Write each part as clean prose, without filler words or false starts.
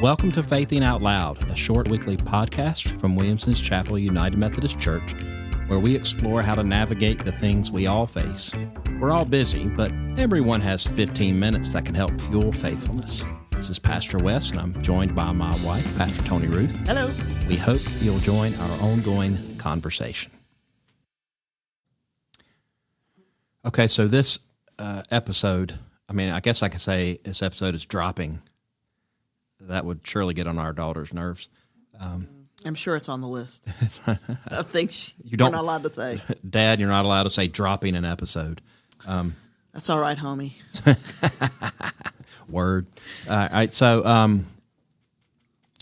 Welcome to Faithing Out Loud, a short weekly podcast from Williamson's Chapel United Methodist Church, where we explore how to navigate the things we all face. We're all busy, but everyone has 15 minutes that can help fuel faithfulness. This is Pastor Wes, and I'm joined by my wife, Pastor Toni Ruth. Hello. We hope you'll join our ongoing conversation. Okay, so this episode, I guess I could say this episode is dropping. That would surely get on our daughter's nerves. I'm sure it's on the list of things you're not allowed to say. Dad, you're not allowed to say dropping an episode. That's all right, homie. Word. All right, so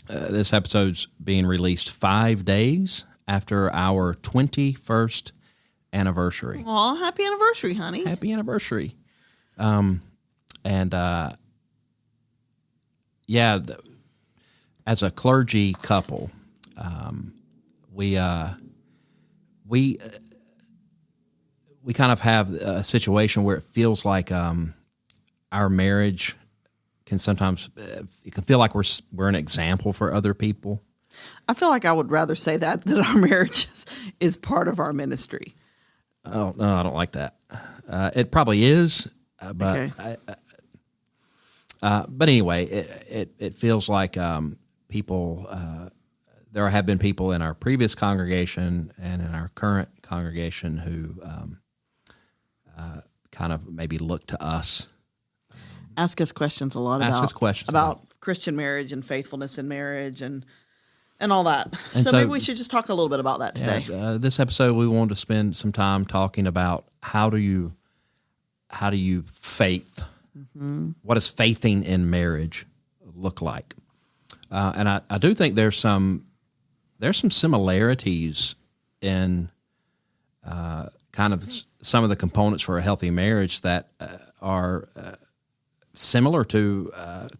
this episode's being released 5 days after our 21st anniversary. Aw, happy anniversary, honey. Happy anniversary. Yeah, as a clergy couple, we kind of have a situation where it feels like our marriage can sometimes it can feel like we're an example for other people. I feel like I would rather say that our marriage is part of our ministry. Oh no, I don't like that. It probably is, but. Okay. But anyway, it feels like people. There have been people in our previous congregation and in our current congregation who kind of maybe look to us, Ask us questions a lot about Christian marriage and faithfulness in marriage and all that. So maybe we should just talk a little bit about that today. Yeah, this episode, we wanted to spend some time talking about how do you faith. Mm-hmm. What does faithing in marriage look like? And I do think there's some similarities in kind of some of the components for a healthy marriage that are similar to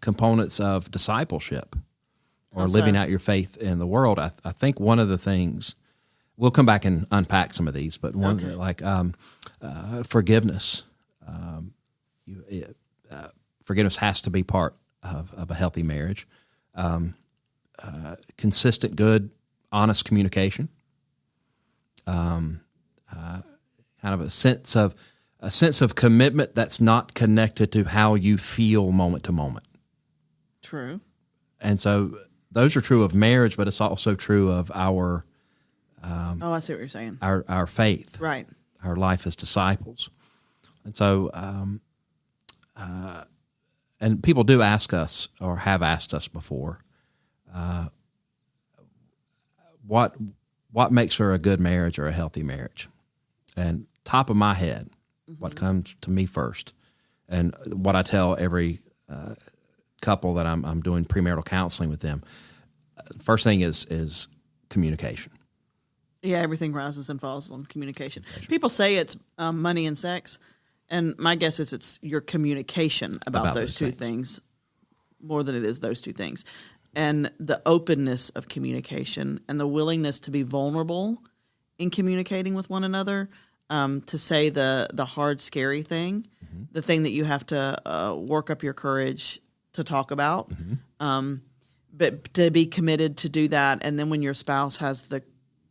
components of discipleship or living out your faith in the world. I think one of the things, we'll come back and unpack some of these, but one like forgiveness. Forgiveness has to be part of a healthy marriage. Consistent, good, honest communication. Kind of a sense of commitment that's not connected to how you feel moment to moment. True. And so those are true of marriage, but it's also true of our. I see what you're saying. Our faith, right? Our life as disciples, and so. And people do ask us, or have asked us before, what makes for a good marriage or a healthy marriage? And top of my head, what comes to me first, and what I tell every couple that I'm doing premarital counseling with them, first thing is communication. Yeah, everything rises and falls on communication. People say it's money and sex. And my guess is it's your communication about those two things more than it is those two things. And the openness of communication and the willingness to be vulnerable in communicating with one another, to say the hard, scary thing, the thing that you have to work up your courage to talk about, but to be committed to do that. And then when your spouse has the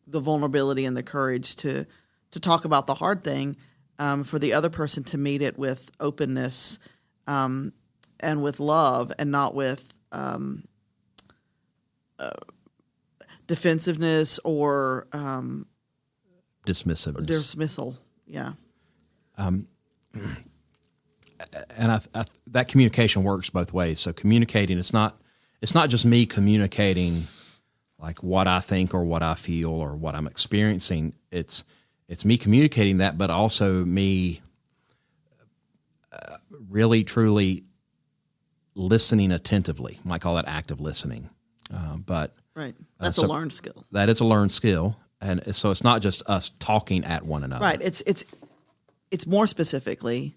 vulnerability and the courage to talk about the hard thing, for the other person to meet it with openness and with love and not with defensiveness or dismissiveness. Dismissal, yeah. And that communication works both ways. So communicating, it's not just me communicating like what I think or what I feel or what I'm experiencing. It's me communicating that, but also me really, truly listening attentively. You might call that active listening. But right, that's a learned skill. That is a learned skill, and so it's not just us talking at one another. Right. It's more specifically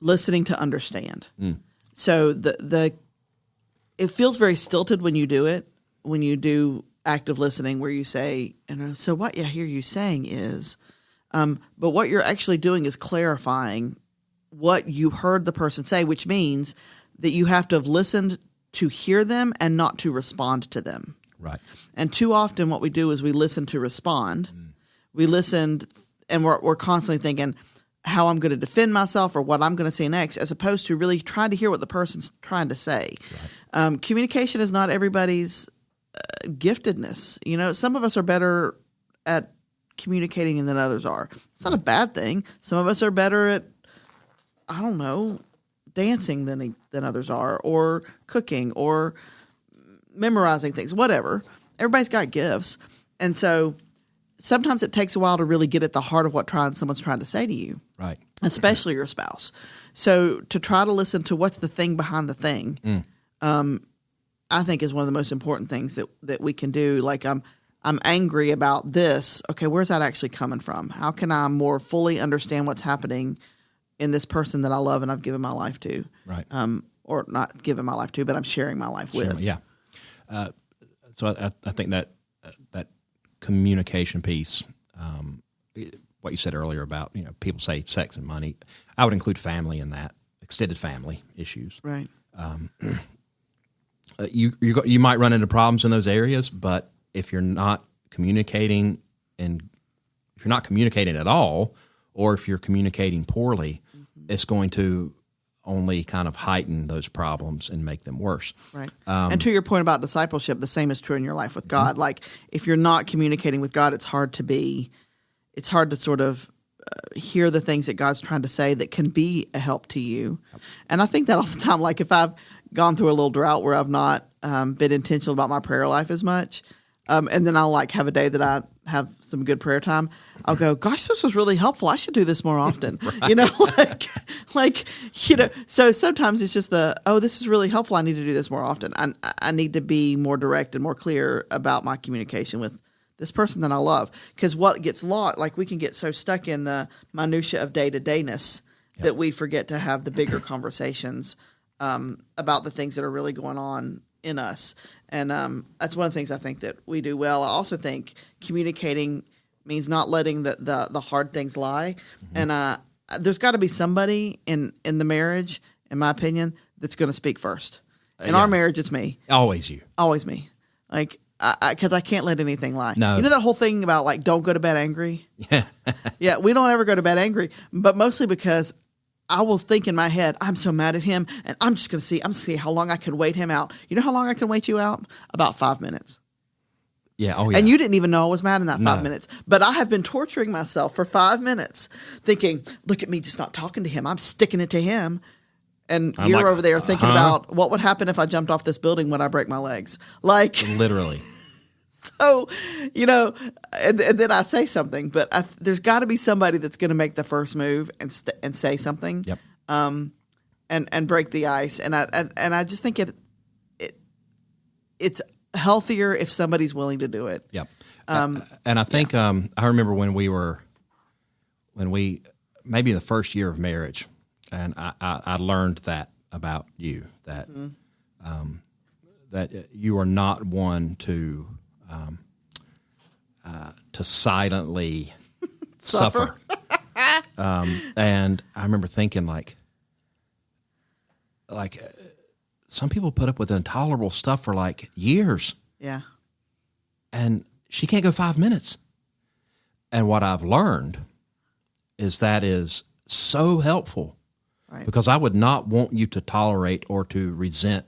listening to understand. So it feels very stilted when you do it. When you do active listening, where you say, so what I hear you saying is. But what you're actually doing is clarifying what you heard the person say, which means that you have to have listened to hear them and not to respond to them. Right. And too often what we do is we listen to respond. We listen and we're constantly thinking how I'm going to defend myself or what I'm going to say next, as opposed to really trying to hear what the person's trying to say. Right. Communication is not everybody's giftedness. You know, some of us are better at communicating than others are. It's not a bad thing. Some of us are better at, I don't know, dancing than others are, or cooking, or memorizing things, whatever. Everybody's got gifts. And so sometimes it takes a while to really get at the heart of what someone's trying to say to you. Right. Especially your spouse. So to try to listen to what's the thing behind the thing, I think is one of the most important things that we can do. Like, I'm angry about this. Okay, where's that actually coming from? How can I more fully understand what's happening in this person that I love and I've given my life to? Right. Or not given my life to, but I'm sharing my life with. Yeah. So I think that communication piece, what you said earlier about, you know, people say sex and money, I would include family in that, extended family issues. Right. You might run into problems in those areas, but if you're not communicating, and if you're not communicating at all, or if you're communicating poorly, it's going to only kind of heighten those problems and make them worse. Right. And to your point about discipleship, the same is true in your life with God. Like, if you're not communicating with God, it's hard to sort of hear the things that God's trying to say that can be a help to you. Yep. And I think that all the time. Like, if I've gone through a little drought where I've not been intentional about my prayer life as much, and then I'll like have a day that I have some good prayer time, I'll go, gosh, this was really helpful. I should do this more often. Right. You know, like, you know, so sometimes it's just this is really helpful. I need to do this more often. I need to be more direct and more clear about my communication with this person that I love. Because what gets lost, like, we can get so stuck in the minutia of day-to-dayness that we forget to have the bigger conversations about the things that are really going on in us. And that's one of the things I think that we do well. I also think communicating means not letting the hard things lie. And there's got to be somebody in the marriage, in my opinion, that's going to speak first. In our marriage, it's me. Always you. Always me. Like, because I can't let anything lie. No. You know that whole thing about, like, don't go to bed angry? Yeah. Yeah, we don't ever go to bed angry, but mostly because I will think in my head, I'm so mad at him, and I'm going to see how long I can wait him out. You know how long I can wait you out? About 5 minutes. Yeah. Oh, yeah. And you didn't even know I was mad in that 5 minutes. But I have been torturing myself for 5 minutes, thinking, look at me just not talking to him. I'm sticking it to him. And you're like, over there thinking about what would happen if I jumped off this building when I break my legs. Like, literally. So, you know, and then I say something, but there's got to be somebody that's going to make the first move and say something. Yep. And break the ice. And I just think it's healthier if somebody's willing to do it. Yep. And I think I remember when we maybe in the first year of marriage, and I learned that about you, that that you are not one to silently suffer. And I remember thinking, like some people put up with intolerable stuff for like years. Yeah. And she can't go 5 minutes. And what I've learned is that is so helpful. Right. Because I would not want you to tolerate or to resent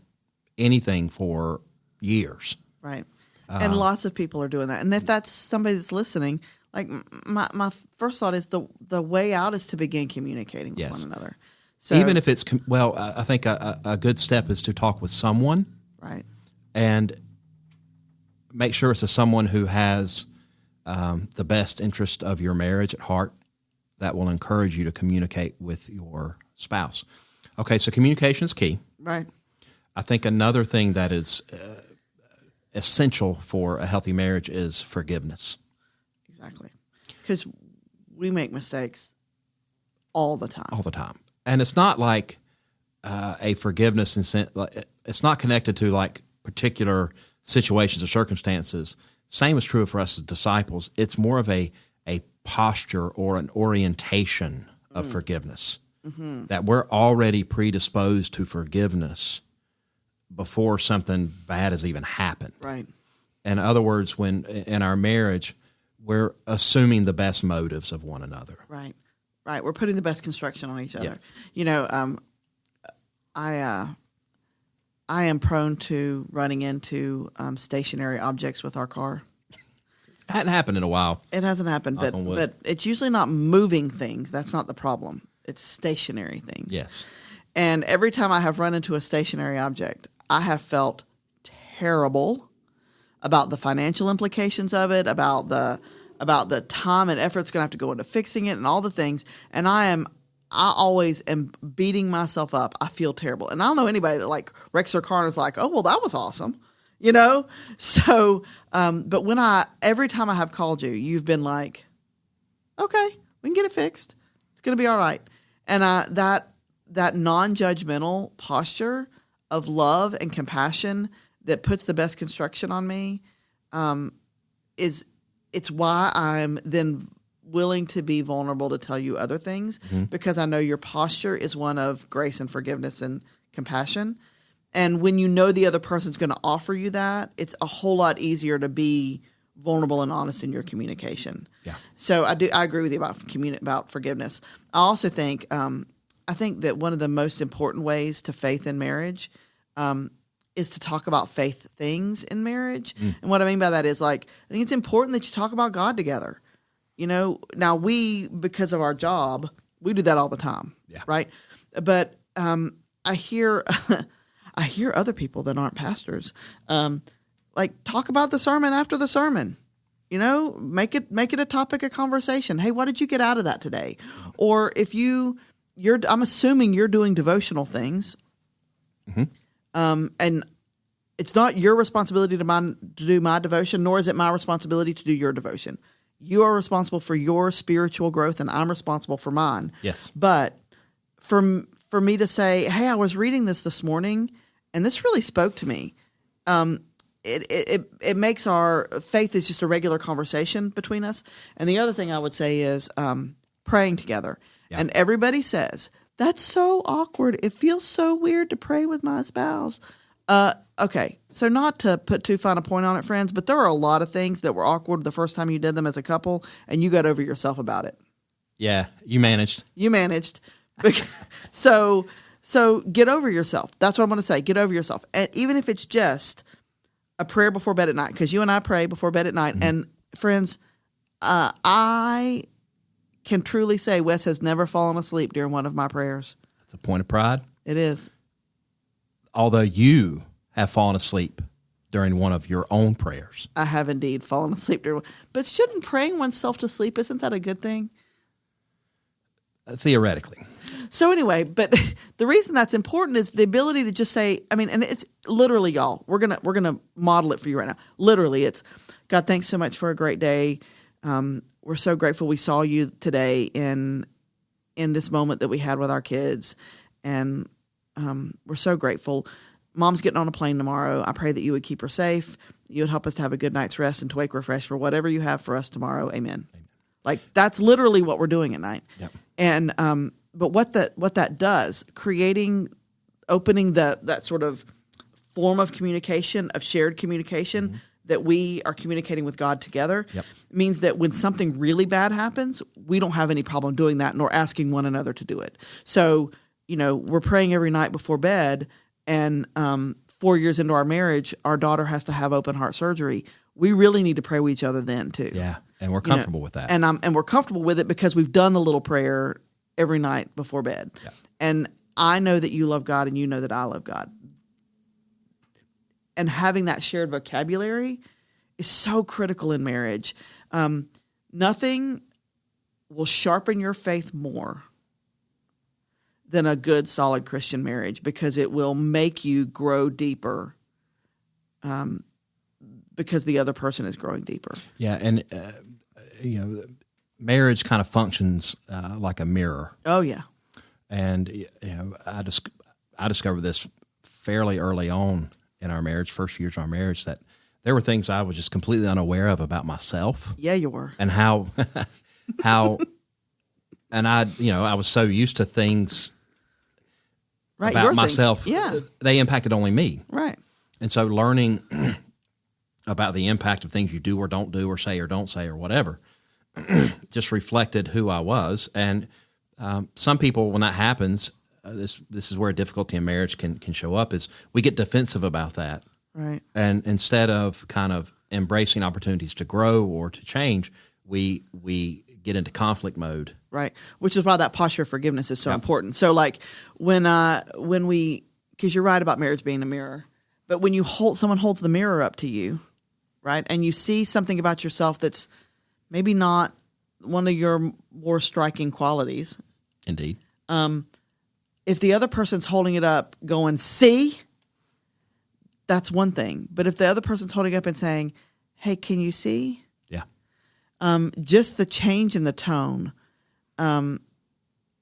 anything for years. Right. And lots of people are doing that. And if that's somebody that's listening, like, my first thought is the way out is to begin communicating with one another. So, even if it's, I think a good step is to talk with someone. Right. And make sure it's someone who has the best interest of your marriage at heart, that will encourage you to communicate with your spouse. Okay, so communication is key. Right. I think another thing that is essential for a healthy marriage is forgiveness. Exactly. Because we make mistakes all the time. All the time. And it's not like a forgiveness it's not connected to like particular situations or circumstances. Same is true for us as disciples. It's more of a posture or an orientation of forgiveness. Mm-hmm. That we're already predisposed to forgiveness before something bad has even happened. Right. In other words, when in our marriage, we're assuming the best motives of one another. Right. Right. We're putting the best construction on each other. Yeah. You know, I am prone to running into stationary objects with our car. It hadn't happened in a while. It hasn't happened, but it's usually not moving things. That's not the problem. It's stationary things. Yes. And every time I have run into a stationary object, I have felt terrible about the financial implications of it, about the time and effort it's going to have to go into fixing it and all the things. And I always am beating myself up. I feel terrible. And I don't know anybody that like wrecks their car and is like, oh, well, that was awesome. You know? So, but every time I have called you, you've been like, okay, we can get it fixed. It's going to be all right. And that non-judgmental posture of love and compassion that puts the best construction on me, it's why I'm then willing to be vulnerable to tell you other things, because I know your posture is one of grace and forgiveness and compassion. And when you know the other person's going to offer you that, it's a whole lot easier to be vulnerable and honest in your communication. Yeah. So I agree with you about forgiveness. I also think I think that one of the most important ways to faith in marriage is to talk about faith things in marriage. And what I mean by that is, like, I think it's important that you talk about God together. You know, now because of our job, we do that all the time, right? But I hear other people that aren't pastors, like, talk about the sermon after the sermon. You know, make it a topic of conversation. Hey, what did you get out of that today? Or if I'm assuming you're doing devotional things, and it's not your responsibility to do my devotion, nor is it my responsibility to do your devotion. You are responsible for your spiritual growth, and I'm responsible for mine. Yes. But for me to say, hey, I was reading this morning, and this really spoke to me. It makes our faith is just a regular conversation between us. And the other thing I would say is praying together. Yeah. And everybody says, that's so awkward. It feels so weird to pray with my spouse. Okay, so not to put too fine a point on it, friends, but there are a lot of things that were awkward the first time you did them as a couple, and you got over yourself about it. Yeah, you managed. So get over yourself. That's what I'm going to say. Get over yourself. And even if it's just a prayer before bed at night, because you and I pray before bed at night. And friends, I can truly say Wes has never fallen asleep during one of my prayers. That's a point of pride. It is. Although you have fallen asleep during one of your own prayers. I have indeed fallen asleep during one. But shouldn't praying oneself to sleep, isn't that a good thing? Theoretically. So anyway, but the reason that's important is the ability to just say, I mean, and it's literally, y'all, we're gonna model it for you right now. Literally, it's, God, thanks so much for a great day. We're so grateful we saw you today in this moment that we had with our kids. And we're so grateful. Mom's getting on a plane tomorrow. I pray that you would keep her safe. You would help us to have a good night's rest and to wake refreshed for whatever you have for us tomorrow. Amen. Like, that's literally what we're doing at night. Yep. And but what that does, opening that sort of form of communication, of shared communication, that we are communicating with God together, means that when something really bad happens, we don't have any problem doing that, nor asking one another to do it. So, you know, we're praying every night before bed, and 4 years into our marriage, our daughter has to have open heart surgery. We really need to pray with each other then too. Yeah, and we're comfortable with that. And we're comfortable with it because we've done the little prayer every night before bed. Yeah. And I know that you love God, and you know that I love God. And having that shared vocabulary is so critical in marriage. Nothing will sharpen your faith more than a good, solid Christian marriage, because it will make you grow deeper because the other person is growing deeper. Yeah, and marriage kind of functions like a mirror. Oh, yeah. And I discovered this fairly early on in our marriage, first years of our marriage, that there were things I was just completely unaware of about myself. Yeah, you were. And how and I was so used to things about myself. Yeah. They impacted only me. Right. And so learning about the impact of things you do or say or don't say or whatever just reflected who I was. And some people, when that happens, this is where difficulty in marriage can show up, is we get defensive about that. Right. And instead of kind of embracing opportunities to grow or to change, we get into conflict mode. Right. Which is why that posture of forgiveness is so important. So like when we, because you're right about marriage being a mirror, but when someone holds the mirror up to you, right, and you see something about yourself that's maybe not one of your more striking qualities. Indeed. If the other person's holding it up going, see, that's one thing. But if the other person's holding up and saying, hey, can you see? Yeah. Just the change in the tone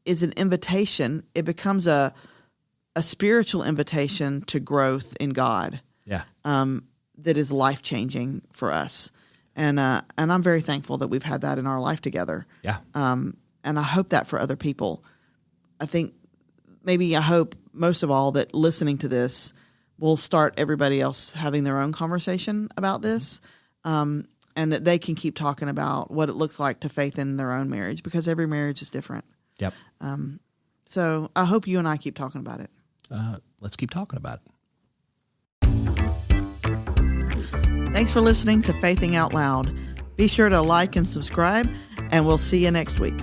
is an invitation. It becomes a spiritual invitation to growth in God. Yeah. That is life-changing for us. And I'm very thankful that we've had that in our life together. Yeah. And I hope that for other people. I hope most of all that listening to this will start everybody else having their own conversation about this, and that they can keep talking about what it looks like to faith in their own marriage, because every marriage is different. Yep. So I hope you and I keep talking about it. Let's keep talking about it. Thanks for listening to Faithing Out Loud. Be sure to like and subscribe, and we'll see you next week.